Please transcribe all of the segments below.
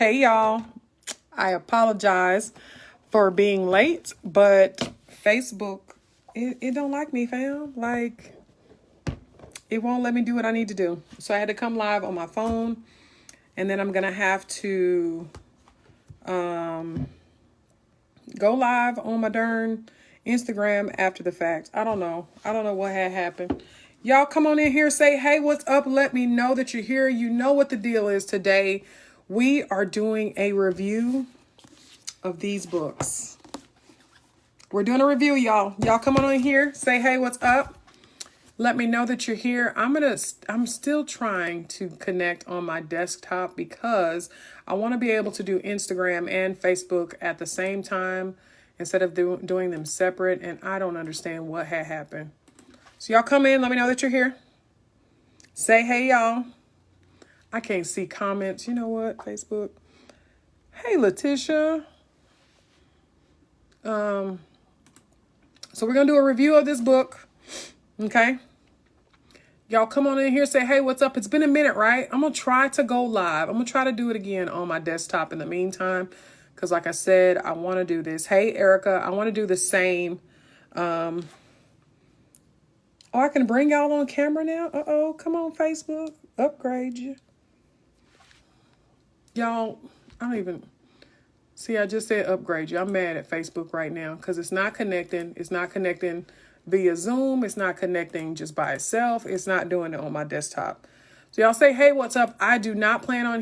Hey y'all, I apologize for being late, but Facebook, it don't like me, fam. Like, it won't let me do what I need to do. So I had to come live on my phone, and then I'm gonna have to go live on my darn Instagram after the fact. I don't know what had happened. Y'all come on in here, say, hey, what's up? Let me know that you're here. You know what the deal is today. We are doing a review of these books. We're doing a review, y'all. Y'all come on in here, say, hey, what's up? Let me know that you're here. I'm still trying to connect on my desktop because I want to be able to do Instagram and Facebook at the same time instead of doing them separate. And I don't understand what had happened. So y'all come in, let me know that you're here. Say, hey, y'all. I can't see comments. You know what, Facebook? Hey, Letitia. So we're going to do a review of this book. Okay. Y'all come on in here, say, hey, what's up? It's been a minute, right? I'm going to try to go live. I'm going to try to do it again on my desktop in the meantime. Because like I said, I want to do this. Hey, Erica, I want to do the same. Oh, I can bring y'all on camera now? Uh-oh, come on, Facebook. Upgrade you. Y'all, I don't even... See, I just said upgrade you. I'm mad at Facebook right now because it's not connecting. It's not connecting via Zoom. It's not connecting just by itself. It's not doing it on my desktop. So y'all say, hey, what's up? I do not plan on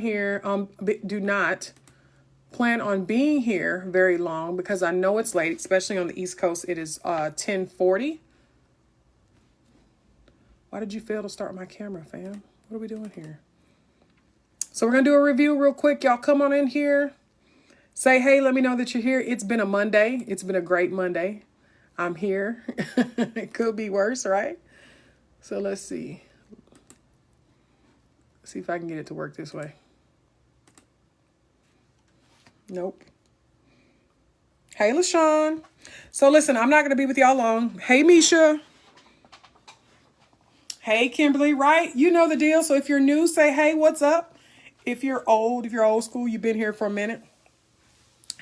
being here very long because I know it's late, especially on the East Coast. It is 10:40. Why did you fail to start my camera, fam? What are we doing here? So we're going to do a review real quick. Y'all come on in here. Say, hey, let me know that you're here. It's been a Monday. It's been a great Monday. I'm here. It could be worse, right? So let's see. See if I can get it to work this way. Nope. Hey, LaShawn. So listen, I'm not going to be with y'all long. Hey, Misha. Hey, Kimberly, right? You know the deal. So if you're new, say, hey, what's up? If you're old school, you've been here for a minute.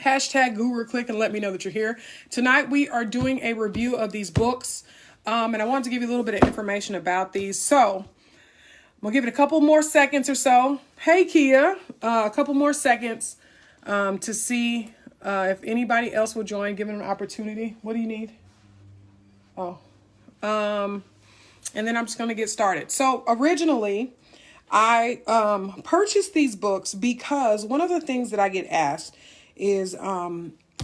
Hashtag Guru Click and let me know that you're here. Tonight we are doing a review of these books. And I wanted to give you a little bit of information about these. So we'll give it a couple more seconds or so. Hey, Kia, a couple more seconds to see if anybody else will join, given an opportunity. What do you need? Oh, and then I'm just going to get started. So originally I purchased these books because one of the things that I get asked is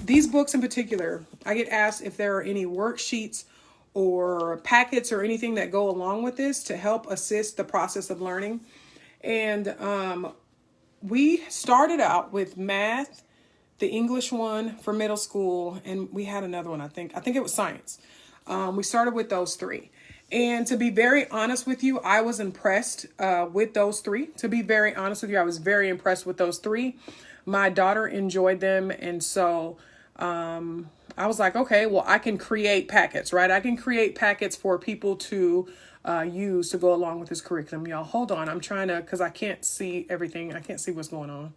these books in particular, I get asked if there are any worksheets or packets or anything that go along with this to help assist the process of learning. And we started out with math, the English one for middle school, and we had another one, I think it was science. We started with those three. And to be very honest with you, I was impressed with those three. To be very honest with you, I was very impressed with those three. My daughter enjoyed them. And so I was like, okay, well, I can create packets, right? I can create packets for people to use to go along with this curriculum. Y'all, hold on. I'm trying to, because I can't see everything. I can't see what's going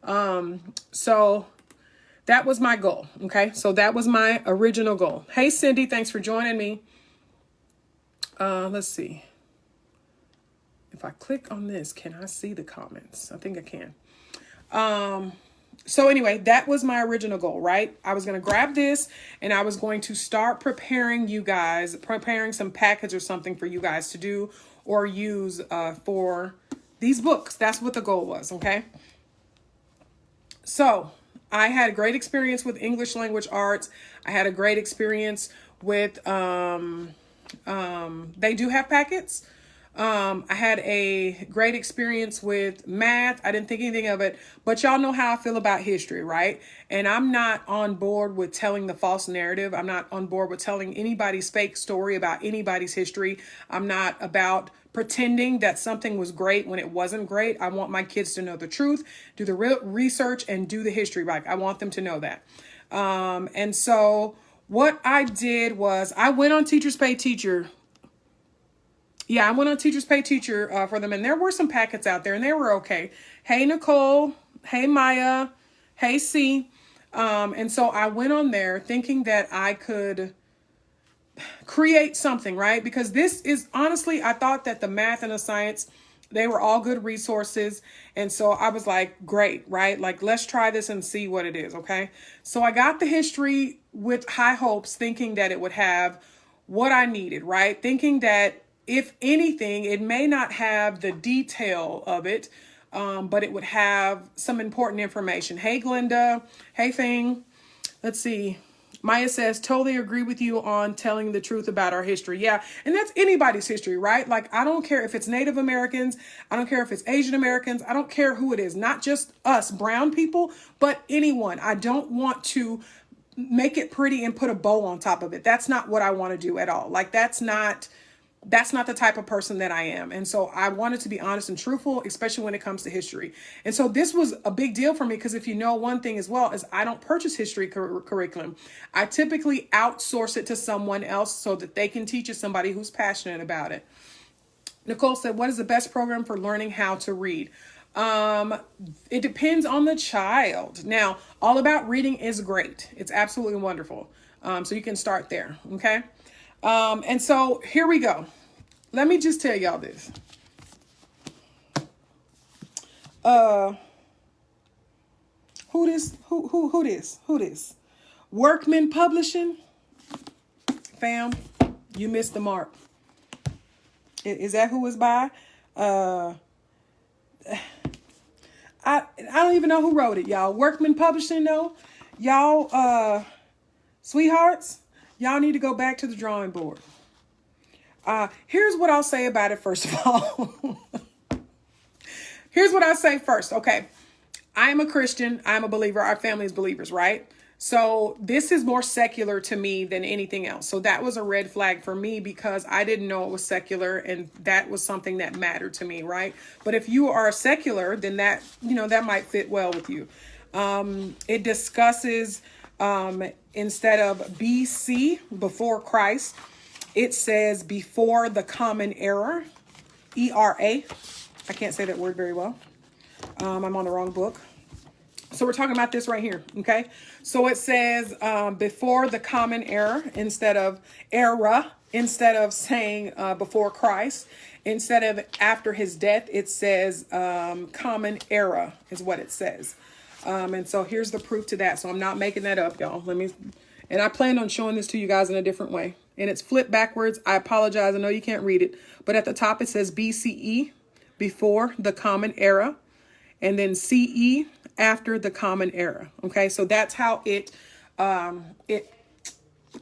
on. So that was my goal. Okay. So that was my original goal. Hey, Cindy, thanks for joining me. Let's see. If I click on this, can I see the comments? I think I can. So anyway, that was my original goal, right? I was going to grab this and I was going to start preparing some package or something for you guys to do or use, for these books. That's what the goal was. Okay. So I had a great experience with English language arts. I had a great experience with, they do have packets. I had a great experience with math. I didn't think anything of it, but y'all know how I feel about history, right? And I'm not on board with telling the false narrative. I'm not on board with telling anybody's fake story about anybody's history. I'm not about pretending that something was great when it wasn't great. I want my kids to know the truth, do the real research, and do the history right. I want them to know that. And so what I did was I went on Teachers Pay Teacher. Yeah, I went on Teachers Pay Teacher for them, and there were some packets out there, and they were okay. Hey, Nicole, Hey, Maya. Hey, C. And so I went on there thinking that I could create something, right? Because this is honestly, I thought that the math and the science, they were all good resources. And so I was like, great, right? Like, let's try this and see what it is. Okay. So I got the history with high hopes, thinking that it would have what I needed, right? Thinking that if anything, it may not have the detail of it, but it would have some important information. Hey, Glenda. Hey, Thing. Let's see. Maya says, totally agree with you on telling the truth about our history. Yeah. And that's anybody's history, right? Like, I don't care if it's Native Americans. I don't care if it's Asian Americans. I don't care who it is. Not just us brown people, but anyone. I don't want to make it pretty and put a bow on top of it. That's not what I want to do at all. Like, that's not the type of person that I am. And so I wanted to be honest and truthful, especially when it comes to history. And so this was a big deal for me because if you know one thing as well is I don't purchase history curriculum. I typically outsource it to someone else so that they can teach it somebody who's passionate about it. Nicole said, what is the best program for learning how to read? It depends on the child. Now, All About Reading is great. It's absolutely wonderful. So you can start there. Okay. And so here we go. Let me just tell y'all this. Who this? Workman Publishing? Fam, you missed the mark. Is that who it's by? I don't even know who wrote it, y'all. Workman Publishing, though. Y'all, sweethearts, y'all need to go back to the drawing board. Here's what I'll say about it, first of all. Here's what I say first. Okay. I am a Christian. I'm a believer. Our family is believers, right? So this is more secular to me than anything else. So that was a red flag for me because I didn't know it was secular and that was something that mattered to me, right? But if you are secular, then that, that might fit well with you. It discusses, instead of BC, before Christ, it says before the common era, ERA. I can't say that word very well. I'm on the wrong book. So we're talking about this right here. Okay. So it says, before the common era, instead of saying, before Christ, instead of after his death, it says, common era is what it says. And so here's the proof to that. So I'm not making that up, y'all. And I plan on showing this to you guys in a different way. And it's flipped backwards. I apologize. I know you can't read it, but at the top it says BCE, before the common era, and then CE, after the common era. Okay. So that's how it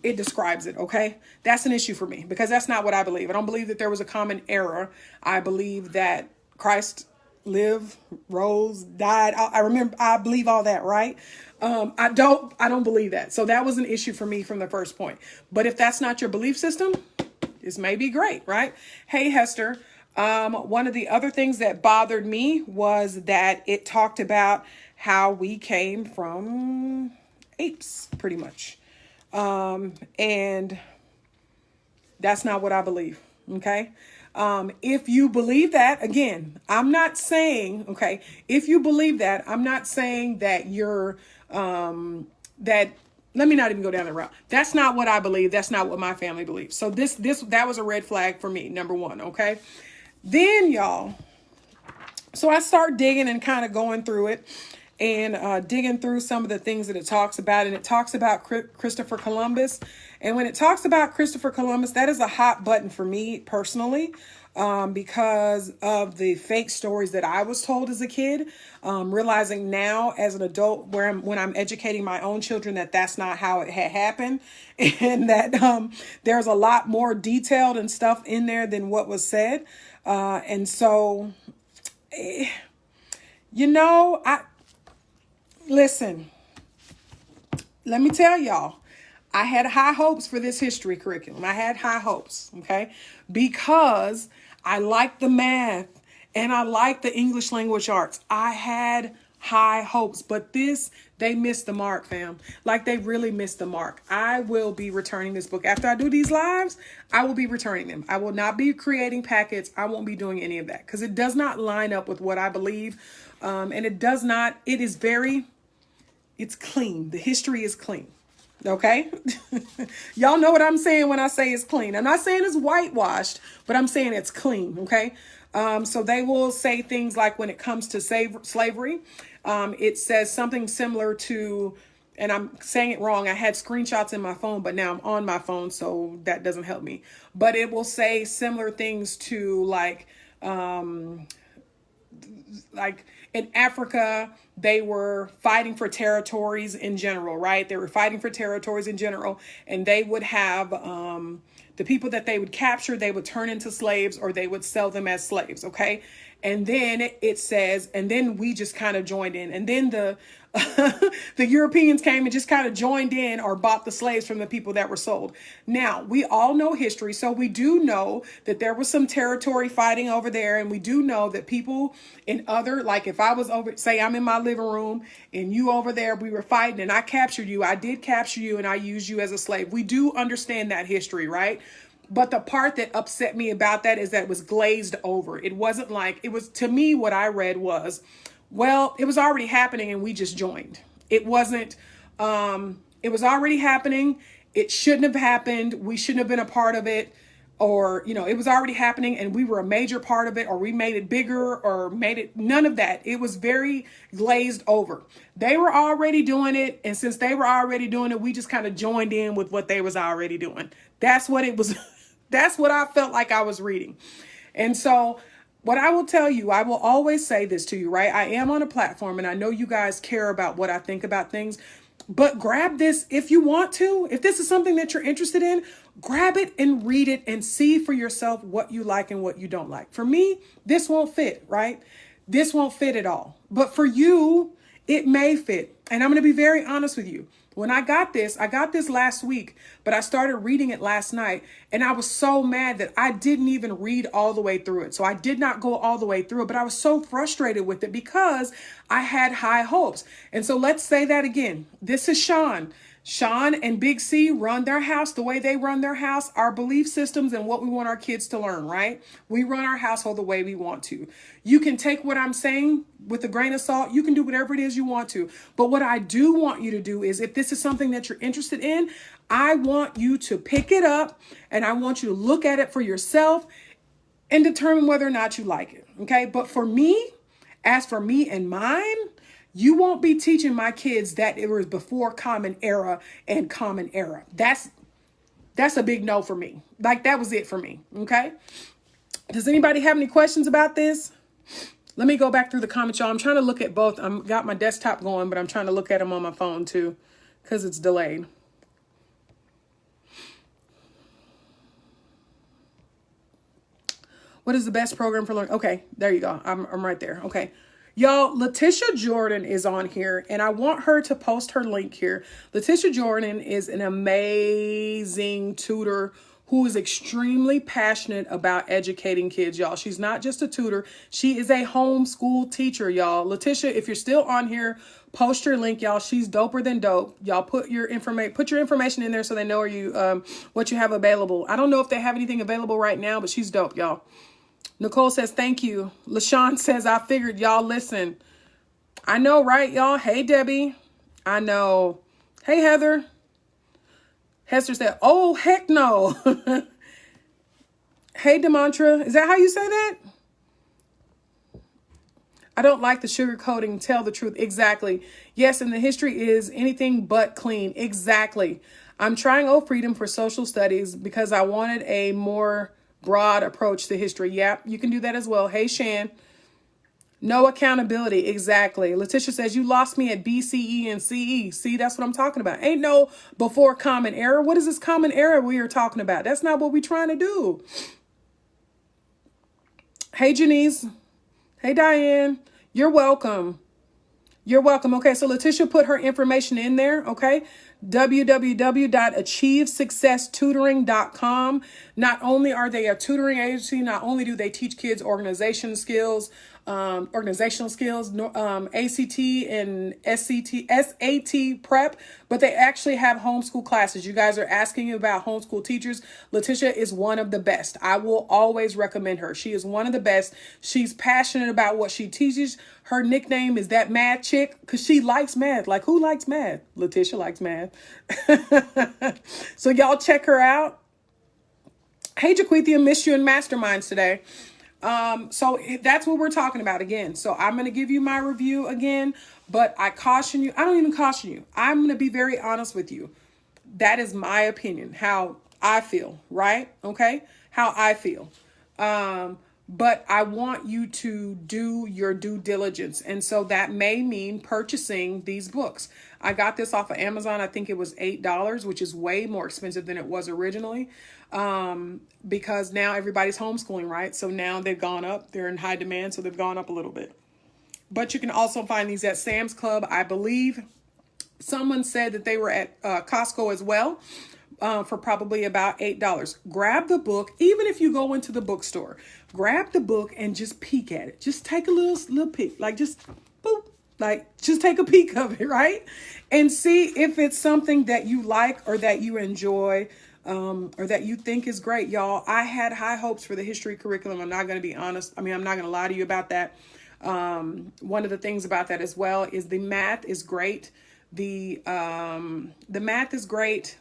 describes it. Okay. That's an issue for me because that's not what I believe. I don't believe that there was a common era. I believe that Christ lived, rose, died. I believe all that, right? I don't believe that. So that was an issue for me from the first point. But if that's not your belief system, this may be great, right? Hey, Hester. One of the other things that bothered me was that it talked about how we came from apes, pretty much. And that's not what I believe. Okay. If you believe that, again, I'm not saying, okay, if you believe that, I'm not saying that you're, that, let me not even go down that route. That's not what I believe. That's not what my family believes. So that was a red flag for me. Number one. Okay. Then y'all, so I start digging and kind of going through it and digging through some of the things that it talks about. And it talks about Christopher Columbus. And when it talks about Christopher Columbus, that is a hot button for me personally, because of the fake stories that I was told as a kid, realizing now as an adult when I'm educating my own children that that's not how it had happened and that there's a lot more detailed and stuff in there than what was said. And so, listen, let me tell y'all, I had high hopes for this history curriculum. I had high hopes, okay, because I like the math and I like the English language arts. I had high hopes, but they missed the mark, fam. Like they really missed the mark. I will be returning this book. After I do these lives, I will be returning them. I will not be creating packets. I won't be doing any of that because it does not line up with what I believe. And it does not, it is very, it's clean. The history is clean. Okay. Y'all know what I'm saying when I say it's clean. I'm not saying it's whitewashed, but I'm saying it's clean. Okay. So they will say things like when it comes to slavery, it says something similar to, and I'm saying it wrong. I had screenshots in my phone, but now I'm on my phone, so that doesn't help me. But it will say similar things to like in Africa, they were fighting for territories in general, right? They were fighting for territories in general, and they would have the people that they would capture, they would turn into slaves or they would sell them as slaves, okay? And then it says, and then we just kind of joined in. And then the the Europeans came and just kind of joined in or bought the slaves from the people that were sold. Now, we all know history, so we do know that there was some territory fighting over there, and we do know that people in other, like if I was over, say I'm in my living room and you over there, we were fighting and I captured you, I did capture you and I used you as a slave. We do understand that history, right? But the part that upset me about that is that it was glazed over. It wasn't like, it was, to me, what I read was, well, it was already happening and we just joined. It wasn't, it was already happening. It shouldn't have happened. We shouldn't have been a part of it. Or, you know, it was already happening and we were a major part of it, or we made it bigger or made it, none of that. It was very glazed over. They were already doing it. And since they were already doing it, we just kind of joined in with what they was already doing. That's what it was. That's what I felt like I was reading. And so what I will tell you, I will always say this to you, right? I am on a platform and I know you guys care about what I think about things, but grab this if you want to. If this is something that you're interested in, grab it and read it and see for yourself what you like and what you don't like. For me, this won't fit, right? This won't fit at all. But for you, it may fit. And I'm going to be very honest with you. When I got this last week, but I started reading it last night and I was so mad that I didn't even read all the way through it. So I did not go all the way through it, but I was so frustrated with it because I had high hopes. And so let's say that again. This is Sean. Sean and Big C run their house the way they run their house, our belief systems and what we want our kids to learn, right? We run our household the way we want to. You can take what I'm saying with a grain of salt. You can do whatever it is you want to. But what I do want you to do is, if this is something that you're interested in, I want you to pick it up and I want you to look at it for yourself and determine whether or not you like it. Okay. But for me, as for me and mine, you won't be teaching my kids that it was before Common Era and Common Era. That's a big no for me. Like, that was it for me. Okay. Does anybody have any questions about this? Let me go back through the comments, y'all. I'm trying to look at both. I've got my desktop going, but I'm trying to look at them on my phone too, because it's delayed. What is the best program for learning? Okay, there you go. I'm right there. Okay. Y'all, Letitia Jordan is on here, and I want her to post her link here. Letitia Jordan is an amazing tutor who is extremely passionate about educating kids, y'all. She's not just a tutor. She is a homeschool teacher, y'all. Letitia, if you're still on here, post your link, y'all. She's doper than dope. Y'all put your information in there so they know what you have available. I don't know if they have anything available right now, but she's dope, y'all. Nicole says, thank you. LaShawn says, I figured, y'all, listen. I know, right, y'all? Hey, Debbie. I know. Hey, Heather. Hester said, oh, heck no. Hey, Demantra. Is that how you say that? I don't like the sugarcoating. Tell the truth. Exactly. Yes, and the history is anything but clean. Exactly. I'm trying O Freedom for social studies because I wanted a more broad approach to history. Yeah, you can do that as well. Hey, Shan. No accountability. Exactly. Letitia says, you lost me at BCE and CE. See, that's what I'm talking about. Ain't no before Common Era. What is this Common Era we are talking about? That's not what we're trying to do. Hey, Janice. Hey, Diane. You're welcome. You're welcome. Okay, so Letitia put her information in there, okay? www.achievesuccesstutoring.com. Not only are they a tutoring agency, not only do they teach kids organization skills, organizational skills, ACT and SAT prep, but they actually have homeschool classes. You guys are asking about homeschool teachers. Letitia is one of the best. I will always recommend her. She is one of the best. She's passionate about what she teaches. Her nickname is that math chick because she likes math. Like, who likes math? Letitia likes math. So y'all check her out. Hey, Jaquithia, missed you in Masterminds today. So that's what we're talking about again. So I'm going to give you my review again, but I caution you. I don't even caution you. I'm going to be very honest with you. That is my opinion, how I feel, right? Okay. How I feel. But I want you to do your due diligence. And so that may mean purchasing these books. I got this off of Amazon. I think it was $8, which is way more expensive than it was originally. Because now everybody's homeschooling, right? So now they've gone up. They're in high demand, so they've gone up a little bit. But you can also find these at Sam's Club. I believe someone said that they were at Costco as well. For probably about $8. Grab the book, even if you go into the bookstore, grab the book and just peek at it. Just take a little peek, like just boop, like just take a peek of it, right? And see if it's something that you like or that you enjoy, or that you think is great. Y'all, I had high hopes for the history curriculum. I'm not going to be honest. I'm not going to lie to you about that. One of the things about that as well is the math is great. The math is great.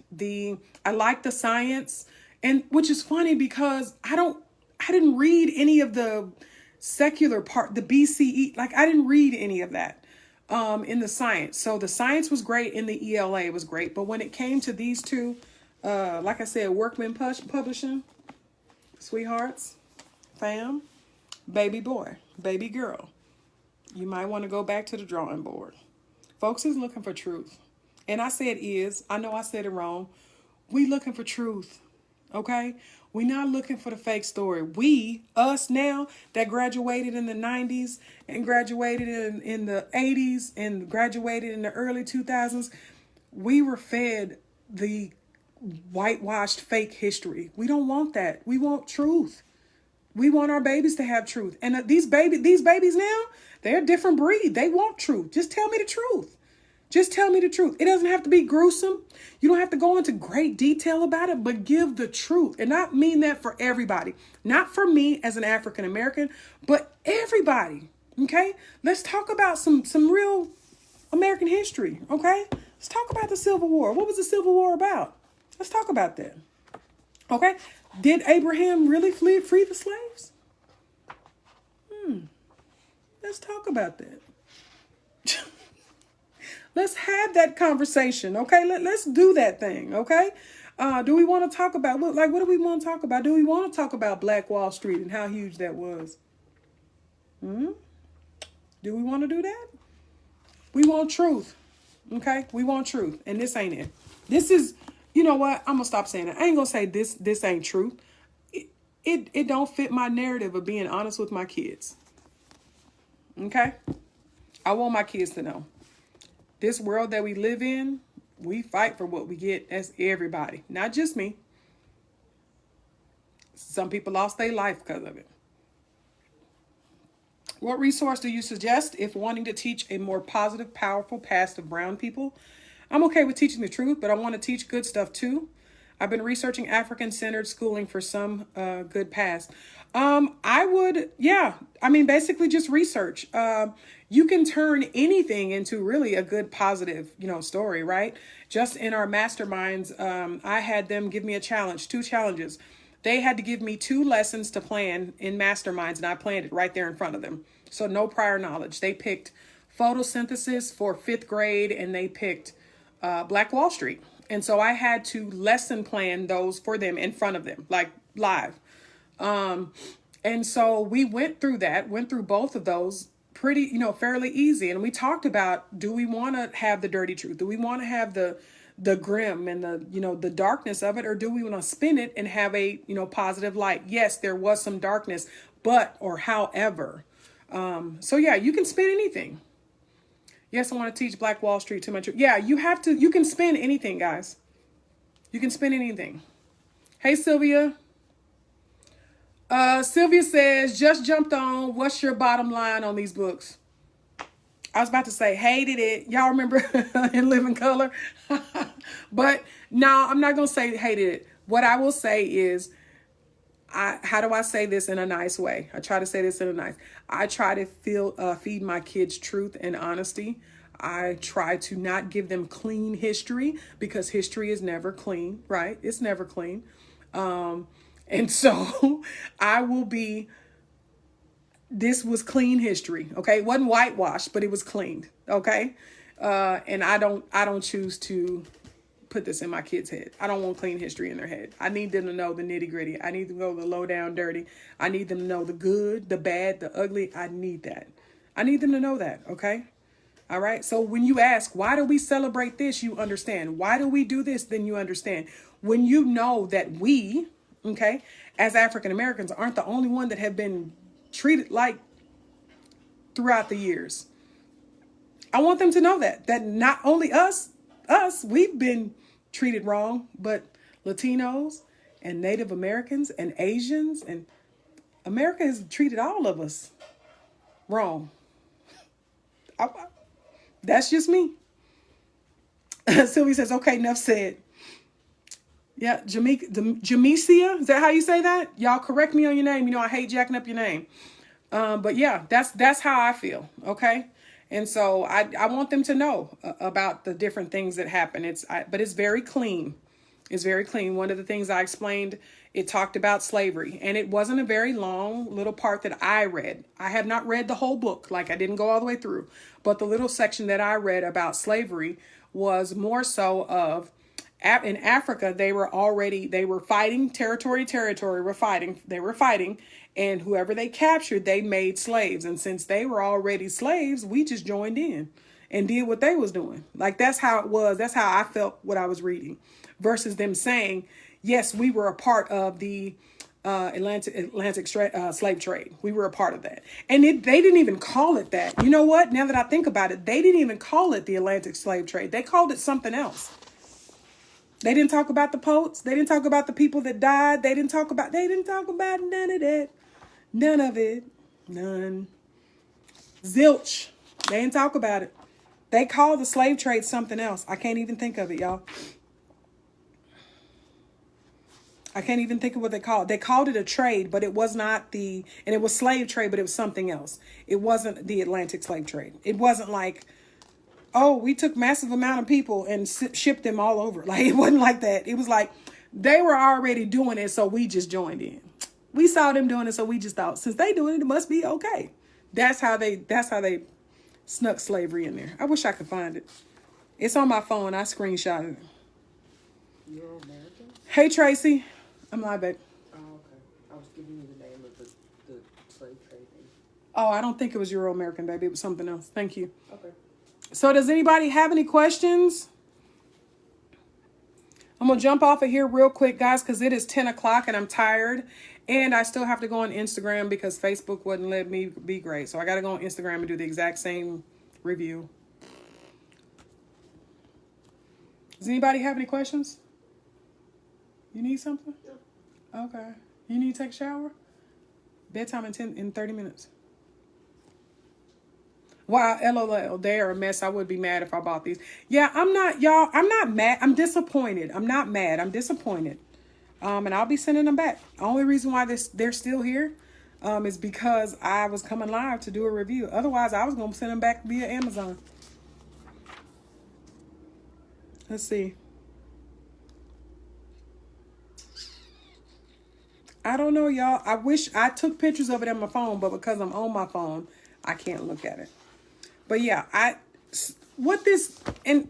I like the science, and which is funny because I didn't read any of the secular part, the BCE. Like I didn't read any of that, in the science. So the science was great in the ELA. It was great. But when it came to these two, like I said, Workman Publishing, sweethearts, fam, baby boy, baby girl, you might want to go back to the drawing board. Folks is looking for truth. And I said is. I know I said it wrong. We looking for truth. Okay? We're not looking for the fake story. Us now that graduated in the 90s and graduated in the 80s and graduated in the early 2000s, we were fed the whitewashed fake history. We don't want that. We want truth. We want our babies to have truth. And these babies now, they're a different breed. They want truth. Just tell me the truth. Just tell me the truth. It doesn't have to be gruesome. You don't have to go into great detail about it, but give the truth. And I mean that for everybody. Not for me as an African American, but everybody. Okay? Let's talk about some real American history. Okay? Let's talk about the Civil War. What was the Civil War about? Let's talk about that. Okay? Did Abraham really free the slaves? Let's talk about that. Let's have that conversation, okay? Let's do that thing, okay? Do we want to talk about, what do we want to talk about? Do we want to talk about Black Wall Street and how huge that was? Do we want to do that? We want truth, okay? We want truth, and this ain't it. This is, you know what? I'm going to stop saying it. I ain't going to say this ain't truth. It don't fit my narrative of being honest with my kids. Okay? I want my kids to know. This world that we live in, we fight for what we get. That's everybody. Not just me. Some people lost their life because of it. What resource do you suggest if wanting to teach a more positive, powerful past of brown people? I'm okay with teaching the truth, but I want to teach good stuff too. I've been researching African-centered schooling for some good past. Basically just research. You can turn anything into really a good, positive, story, right? Just in our masterminds, I had them give me a challenge, 2 challenges. They had to give me 2 lessons to plan in masterminds, and I planned it right there in front of them. So no prior knowledge. They picked photosynthesis for 5th grade, and they picked Black Wall Street. And so I had to lesson plan those for them in front of them, like live. And so we went through both of those pretty, fairly easy. And we talked about, do we want to have the dirty truth? Do we want to have the grim and the darkness of it? Or do we want to spin it and have a, positive light? Yes, there was some darkness, however. So yeah, you can spin anything. Yes, I want to teach Black Wall Street too much. Yeah, you can spin anything, guys. You can spin anything. Hey, Sylvia. Sylvia says, just jumped on. What's your bottom line on these books? I was about to say hated it. Y'all remember in Living Color? But no, I'm not going to say hated it. What I will say is, how do I say this in a nice way? I try to say this in a nice. I try to feed my kids truth and honesty. I try to not give them clean history because history is never clean, right? It's never clean. And so I will be, this was clean history. Okay. It wasn't whitewashed, but it was cleaned. Okay. And I don't choose to put this in my kids' head. I don't want clean history in their head. I need them to know the nitty gritty. I need them to know the low down dirty. I need them to know the good, the bad, the ugly. I need that. I need them to know that. Okay. All right. So when you ask, why do we celebrate this? You understand. Why do we do this? Then you understand. When you know that we, okay, as African Americans aren't the only one that have been treated like throughout the years. I want them to know that not only us, we've been treated wrong, but Latinos and Native Americans and Asians and America has treated all of us wrong. That's just me. Sylvie says, okay, enough said. Yeah, Jamesia, is that how you say that? Y'all correct me on your name. You know, I hate jacking up your name. But yeah, that's how I feel. Okay. And so I want them to know about the different things that happen. But it's very clean. It's very clean. One of the things I explained, it talked about slavery, and it wasn't a very long little part that I read. I have not read the whole book. Like, I didn't go all the way through, but the little section that I read about slavery was more so of, in Africa, they were fighting territory, they were fighting, and whoever they captured, they made slaves. And since they were already slaves, we just joined in and did what they was doing. Like, that's how it was. That's how I felt what I was reading, versus them saying, yes, we were a part of the Atlantic slave trade. We were a part of that. And they didn't even call it that. You know what? Now that I think about it, they didn't even call it the Atlantic slave trade. They called it something else. They didn't talk about the poets. They didn't talk about the people that died. They didn't talk about none of that. None of it. None. Zilch. They didn't talk about it. They called the slave trade something else. I can't even think of it, y'all. I can't even think of what they called. They called it a trade, but it was not and it was slave trade, but it was something else. It wasn't the Atlantic slave trade. It wasn't like, oh, we took massive amount of people and shipped them all over. Like, it wasn't like that. It was like they were already doing it, so we just joined in. We saw them doing it, so we just thought, since they doing it, it must be okay. That's how they snuck slavery in there. I wish I could find it. It's on my phone. I screenshotted it. You're American? Hey, Tracy. I'm live, babe. Oh, okay. I was giving you the name of the slave trade thing. Oh, I don't think it was Euro American, baby. It was something else. Thank you. Okay. So does anybody have any questions? I'm going to jump off of here real quick, guys, because it is 10 o'clock and I'm tired. And I still have to go on Instagram because Facebook wouldn't let me be great. So I got to go on Instagram and do the exact same review. Does anybody have any questions? You need something? Yeah. Okay. You need to take a shower? Bedtime in 30 minutes. Wow, LOL, they are a mess. I would be mad if I bought these. Yeah, I'm not, y'all. I'm not mad. I'm disappointed. I'm not mad. I'm disappointed. And I'll be sending them back. The only reason why they're still here is because I was coming live to do a review. Otherwise, I was going to send them back via Amazon. Let's see. I don't know, y'all. I wish I took pictures of it on my phone, but because I'm on my phone, I can't look at it. But yeah, and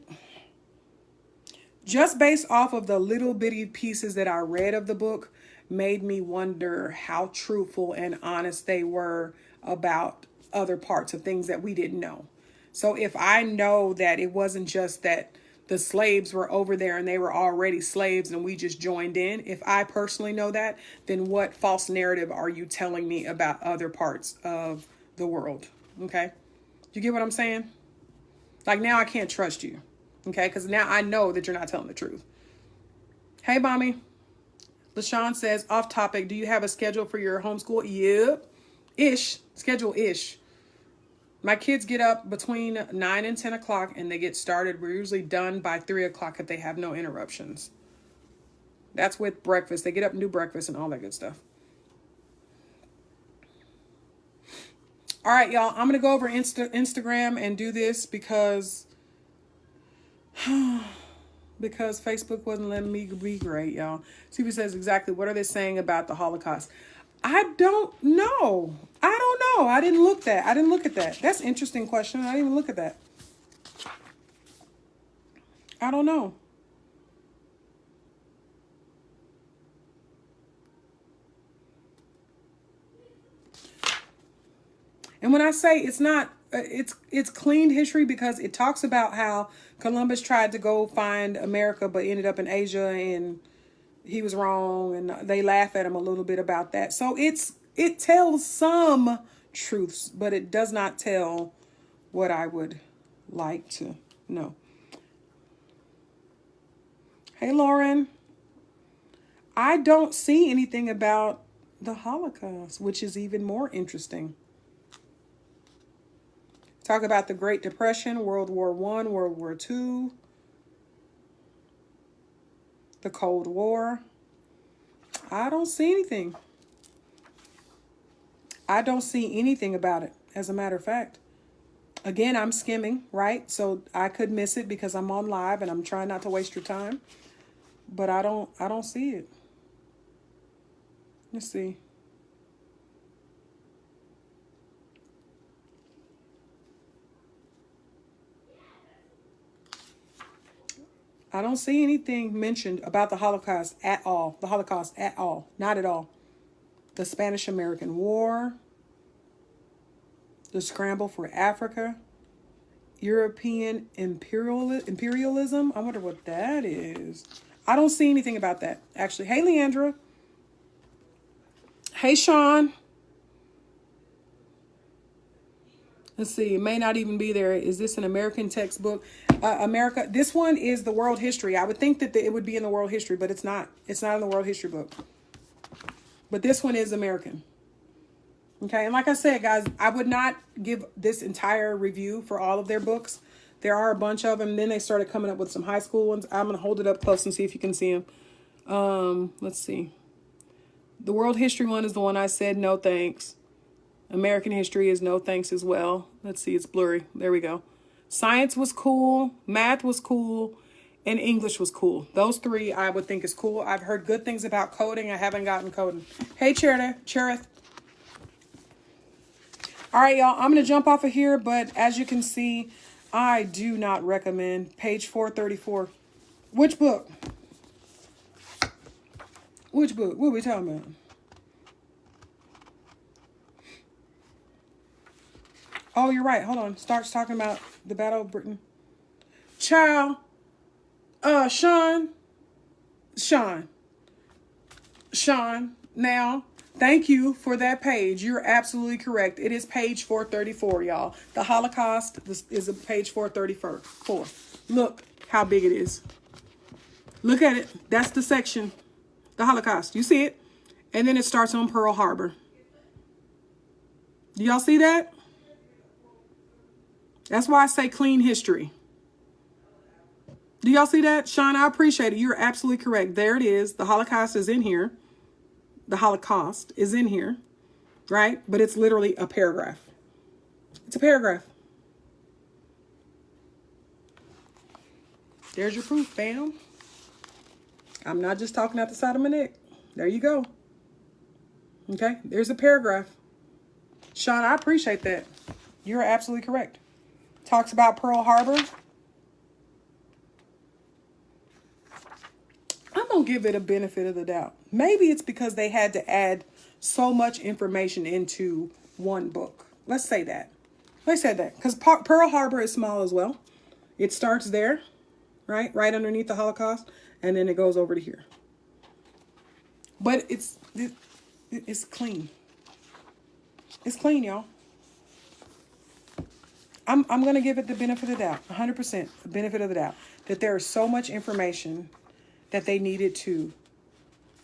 just based off of the little bitty pieces that I read of the book made me wonder how truthful and honest they were about other parts of things that we didn't know. So if I know that it wasn't just that the slaves were over there and they were already slaves and we just joined in, if I personally know that, then what false narrative are you telling me about other parts of the world? Okay. You get what I'm saying? Like, now I can't trust you. Okay. Because now I know that you're not telling the truth. Hey, mommy. LaShawn says, off topic, do you have a schedule for your homeschool? Yep. Ish. Schedule-ish. My kids get up between 9 and 10 o'clock and they get started. We're usually done by 3 o'clock if they have no interruptions. That's with breakfast. They get up and do breakfast and all that good stuff. All right, y'all. I'm going to go over Instagram and do this because Facebook wasn't letting me be great, y'all. Stevie says exactly, what are they saying about the Holocaust? I don't know. I didn't look at that. That's an interesting question. I didn't even look at that. I don't know. And when I say it's not, it's cleaned history because it talks about how Columbus tried to go find America but ended up in Asia and he was wrong, and they laugh at him a little bit about that. So it tells some truths, but it does not tell what I would like to know. Hey, Lauren. I don't see anything about the Holocaust, which is even more interesting. Talk about the Great Depression, World War I, World War II, the Cold War. I don't see anything. I don't see anything about it, as a matter of fact. Again, I'm skimming, right? So I could miss it because I'm on live and I'm trying not to waste your time. But I don't see it. Let's see. I don't see anything mentioned about the Holocaust at all. The Holocaust at all. Not at all. The Spanish-American War. The scramble for Africa. European imperialism. I wonder what that is. I don't see anything about that, actually. Hey, Leandra. Hey, Sean. Let's see. It may not even be there. Is this an American textbook? America. This one is the world history. I would think that it would be in the world history, but it's not. It's not in the world history book. But this one is American. Okay. And like I said, guys, I would not give this entire review for all of their books. There are a bunch of them. Then they started coming up with some high school ones. I'm going to hold it up close and see if you can see them. Let's see. The world history one is the one I said, no thanks. American history is no thanks as well. Let's see, it's blurry. There we go. Science was cool. Math was cool. And English was cool. Those three I would think is cool. I've heard good things about coding. I haven't gotten coding. Hey, Cherith. All right, y'all. I'm going to jump off of here. But as you can see, I do not recommend page 434. Which book? Which book? What are we talking about? Oh, you're right. Hold on. Starts talking about the Battle of Britain. Child. Sean. Now, thank you for that page. You're absolutely correct. It is page 434, y'all. The Holocaust is page 434. Look how big it is. Look at it. That's the section. The Holocaust. You see it? And then it starts on Pearl Harbor. Do y'all see that? That's why I say clean history. Do y'all see that? Sean, I appreciate it. You're absolutely correct. There it is. The Holocaust is in here. The Holocaust is in here, right? But it's literally a paragraph. It's a paragraph. There's your proof, fam. I'm not just talking out the side of my neck. There you go. Okay, there's a paragraph. Sean, I appreciate that. You're absolutely correct. Talks about Pearl Harbor. I'm going to give it a benefit of the doubt. Maybe it's because they had to add so much information into one book. Let's say that. Let's say that. Because Pearl Harbor is small as well. It starts there, right? Right underneath the Holocaust. And then it goes over to here. But it's clean. It's clean, y'all. I'm going to give it the benefit of the doubt, 100% the benefit of the doubt, that there is so much information that they needed to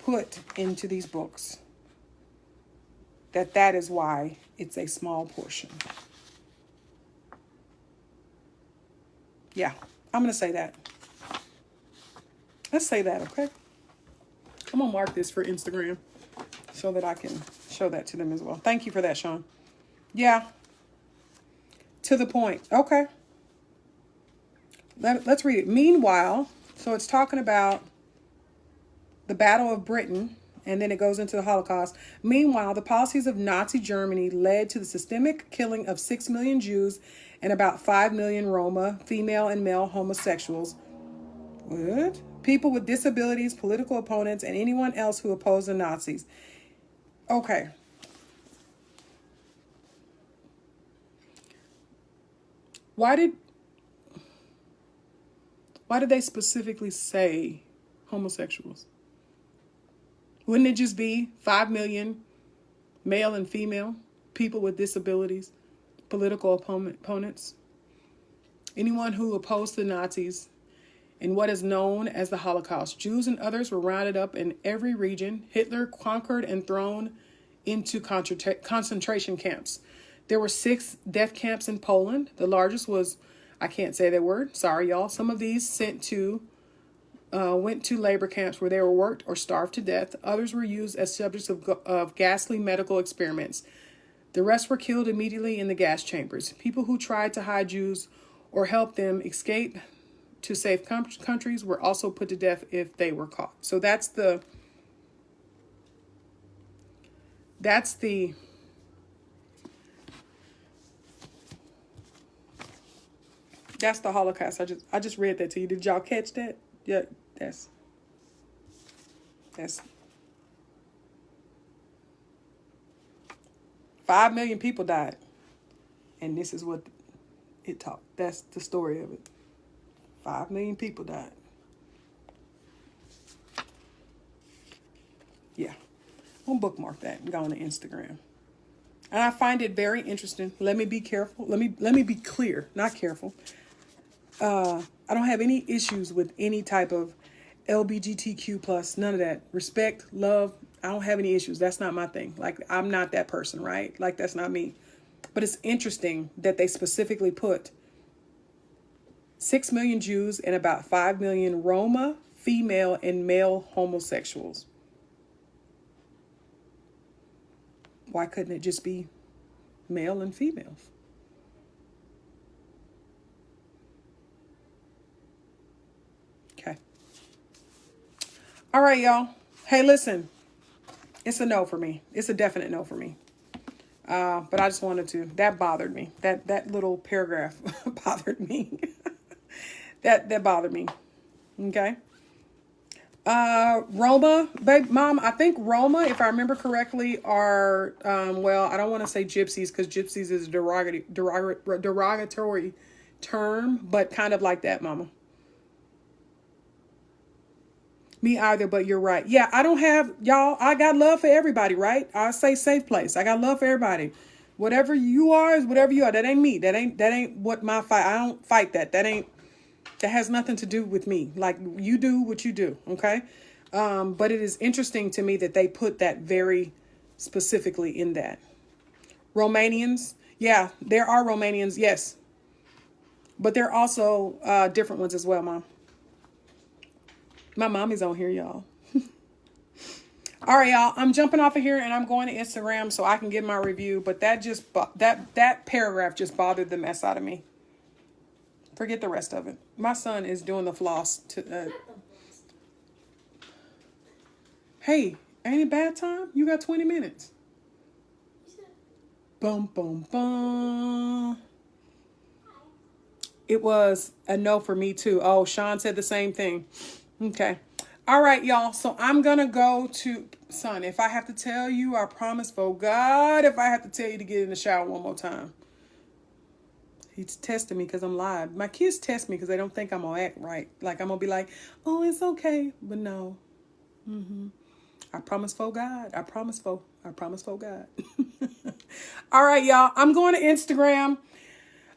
put into these books. That is why it's a small portion. Yeah, I'm going to say that. Let's say that, okay? I'm going to mark this for Instagram so that I can show that to them as well. Thank you for that, Sean. Yeah. To the point. Okay. Let's read it. Meanwhile, so it's talking about the Battle of Britain, and then it goes into the Holocaust. Meanwhile, the policies of Nazi Germany led to the systemic killing of 6 million Jews and about 5 million Roma, female and male homosexuals. What? People with disabilities, political opponents, and anyone else who opposed the Nazis. Okay. Why did they specifically say homosexuals? Wouldn't it just be 5 million male and female people with disabilities, political opponents? Anyone who opposed the Nazis in what is known as the Holocaust. Jews and others were rounded up in every region. Hitler conquered and thrown into concentration camps. There were 6 death camps in Poland. The largest was, I can't say that word, sorry y'all. Some of these went to labor camps where they were worked or starved to death. Others were used as subjects of ghastly medical experiments. The rest were killed immediately in the gas chambers. People who tried to hide Jews or help them escape to safe countries were also put to death if they were caught. So that's the Holocaust. I just read that to you. Did y'all catch that? Yeah, that's 5 million people died. And this is what it taught. That's the story of it. 5 million people died. Yeah. I'll bookmark that and go on to Instagram. And I find it very interesting. Let me be careful. Let me be clear. Not careful. I don't have any issues with any type of LGBTQ plus, none of that. Respect, love. I don't have any issues. That's not my thing. Like, I'm not that person, right? Like, that's not me. But it's interesting that they specifically put 6 million Jews and about 5 million Roma, female, and male homosexuals. Why couldn't it just be male and females? Okay. All right, y'all. Hey, listen. It's a no for me. It's a definite no for me. But I just wanted to. That bothered me. That little paragraph bothered me. That bothered me. Okay. Roma, Mom, I think Roma, if I remember correctly, are, well, I don't want to say gypsies because gypsies is a derogatory term, but kind of like that, Mama. Me either, but you're right. Yeah, I don't have, y'all, I got love for everybody, right? I say safe place. I got love for everybody. Whatever you are is whatever you are. That ain't me. That ain't what my fight. I don't fight that. That has nothing to do with me. Like, you do what you do, okay? But it is interesting to me that they put that very specifically in that. Romanians, yeah, there are Romanians, yes. But there are also different ones as well, Mom. My mommy's on here, y'all. All right, y'all, I'm jumping off of here and I'm going to Instagram so I can give my review. But that paragraph just bothered the mess out of me. Forget the rest of it. My son is doing the floss. Hey, ain't it bad time? You got 20 minutes. Boom, boom, boom. It was a no for me too. Oh, Sean said the same thing. Okay. All right, y'all. So I'm going to go to, son, if I have to tell you, I promise, for God, if I have to tell you to get in the shower one more time. He's testing me because I'm live. My kids test me because they don't think I'm going to act right. Like, I'm going to be like, oh, it's okay. But no. I promise for God. I promise for God. All right, y'all. I'm going to Instagram.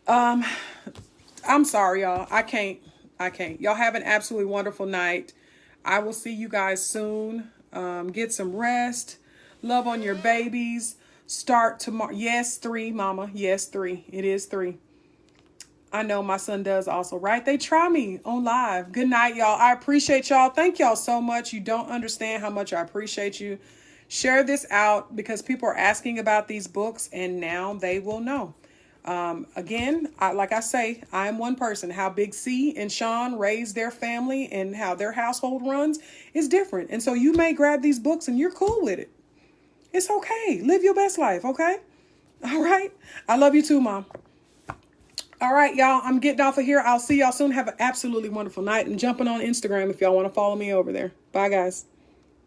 I'm sorry, y'all. I can't. Y'all have an absolutely wonderful night. I will see you guys soon. Get some rest. Love on your babies. Start tomorrow. Yes, 3, mama. Yes, 3. It is 3. I know my son does also, right? They try me on live. Good night, y'all. I appreciate y'all. Thank y'all so much. You don't understand how much I appreciate you. Share this out because people are asking about these books and now they will know. Again, like I say, I am one person. How Big C and Sean raised their family and how their household runs is different. And so you may grab these books and you're cool with it. It's okay. Live your best life, okay? All right? I love you too, Mom. All right, y'all, I'm getting off of here. I'll see y'all soon. Have an absolutely wonderful night and jumping on Instagram if y'all want to follow me over there. Bye, guys.